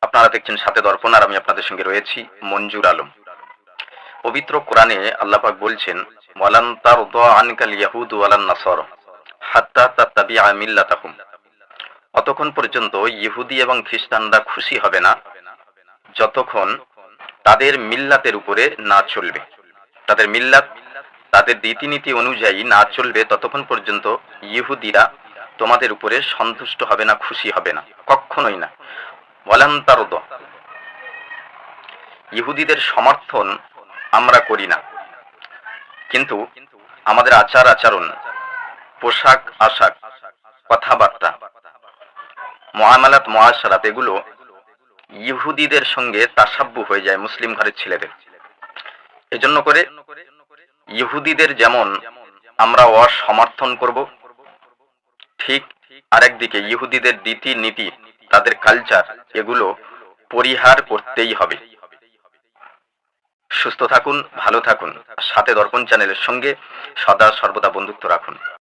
আপনারা দেখছেন সাথে দর্পণ, আর আমি আপনাদের সঙ্গে রয়েছি মঞ্জুর আলম। পবিত্র কোরআনে আল্লাহ পাক বলছেন, ওয়ালান তারদা আনকাল ইয়াহুদ ওয়ালান নাসারা হাত্তা তাত্তাবিআ মিল্লাতাহুম। অতক্ষণ পর্যন্ত ইহুদি এবং খ্রিস্টানরা খুশি হবে না যতক্ষণ তাদের মিল্লাতের উপরে না চলবে। তাদের মিল্লাত, তাদের রীতিনীতি অনুযায়ী না চলবে, ততক্ষণ পর্যন্ত ইহুদিরা তোমাদের উপরে সন্তুষ্ট হবে না, খুশি হবে না, কখনোই না। ওয়ালান তারদা, ইহুদিদের সমর্থন আমরা করি না, কিন্তু আমাদের আচার আচরণ, পোশাক আশাক, কথাবার্তা, মুআমালাত মুআশারাত, এগুলো ইহুদিদের সঙ্গে তাসাব্বু হয়ে যায় মুসলিম ঘরের ছেলেদের। এজন্য করে ইহুদিদের যেমন আমরা অসমর্থন করব, ঠিক আরেকদিকে ইহুদিদের রীতি নীতি, তাদের কালচার, এগুলো পরিহার করতেই হবে। সুস্থ থাকুন, ভালো থাকুন, সাথে দর্পণ চ্যানেলের সঙ্গে সদা সর্বদা বন্ধুত্ব রাখুন।